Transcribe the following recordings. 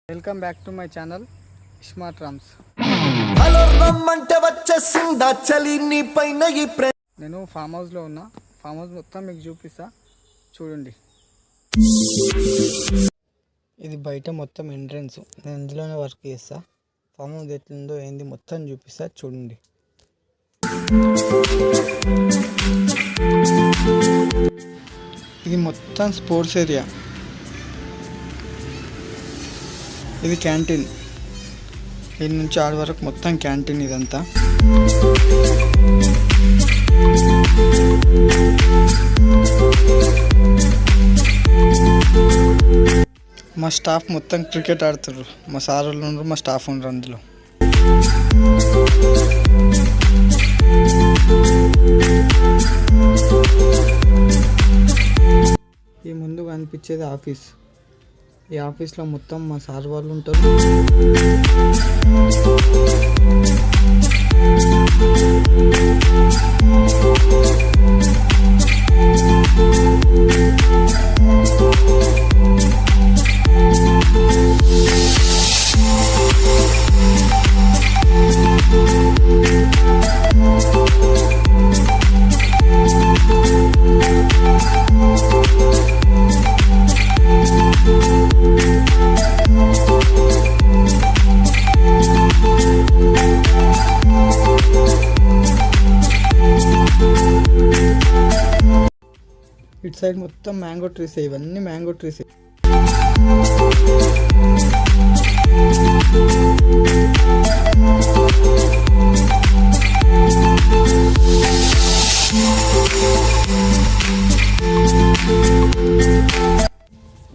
Welcome back to my channel smart Rams. Hello రమ్మంటే వచ్చేసిందా చలి నీ పైన ఈ నేను ఫామ్ హౌస్లో ఉన్నా. ఫామ్ హౌస్ మొత్తం మీకు చూపిస్తా చూడండి. ఇది బయట మొత్తం ఎంట్రన్స్. నేను ఇందులోనే వర్క్ చేస్తా. ఫామ్ హౌస్ ఎట్లుందో ఏంది మొత్తం చూపిస్తా చూడండి. ఇది మొత్తం స్పోర్ట్స్ ఏరియా. ఇది క్యాంటీన్. ఇది నుంచి ఆడ వరకు మొత్తం క్యాంటీన్ ఇదంతా. మా స్టాఫ్ మొత్తం క్రికెట్ ఆడుతుర్రు. మా సార్ వాళ్ళు ఉన్నారు, మా స్టాఫ్ ఉన్నారు అందులో. ఈ ముందు కనిపించేది ఆఫీస్. ఈ ఆఫీస్లో మొత్తం మా సార్ వాళ్ళు ఉంటారు. ఇటు సైడ్ మొత్తం మ్యాంగో ట్రీస్. ఇవన్నీ మ్యాంగో ట్రీస్.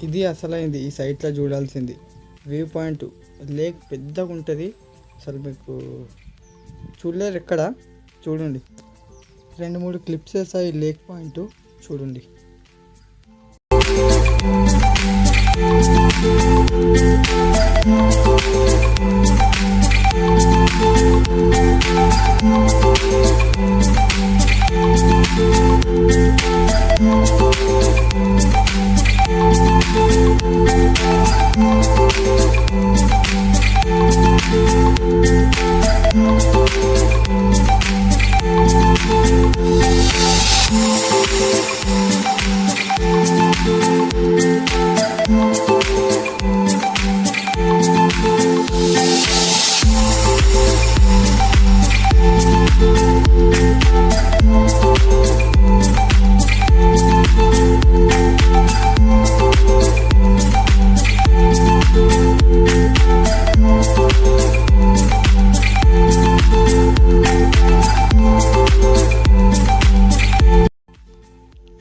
ఇది అసలైంది. ఈ సైట్లో చూడాల్సింది వ్యూ పాయింట్. లేక్ పెద్దగా ఉంటుంది. అసలు మీకు చూడలేరు ఎక్కడ. చూడండి, 2-3 క్లిప్స్ వేసాయి లేక్ పాయింట్. చూడండి.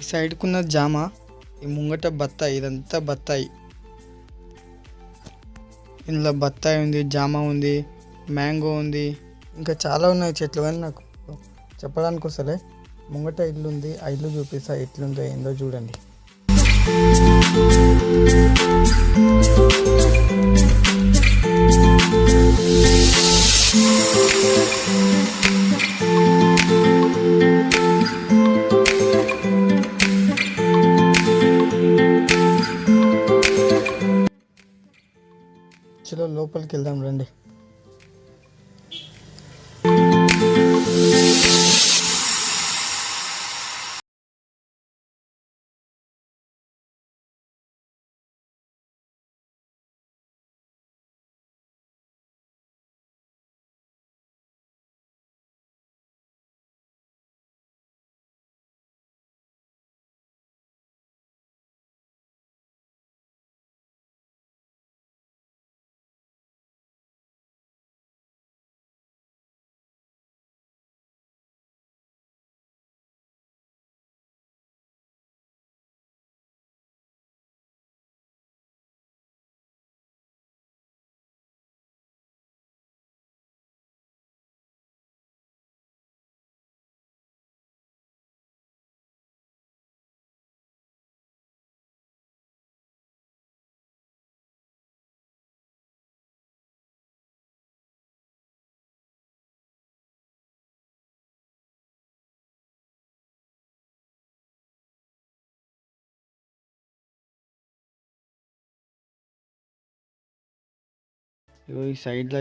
సైడ్కున్న జామ, ఈ ముంగట బత్తాయి. ఇదంతా బత్తాయి. ఇందులో బత్తాయి ఉంది, జామ ఉంది, మ్యాంగో ఉంది, ఇంకా చాలా ఉన్నాయి చెట్లు. కానీ నాకు చెప్పడానికి వస్తలే. ముంగట ఇల్లు ఉంది. ఆ ఇల్లు చూపిస్తా ఎట్లుందో ఏందో చూడండి. చలో లోపలికి వెళ్దాం రండి. ఇగో ఈ సైడ్లో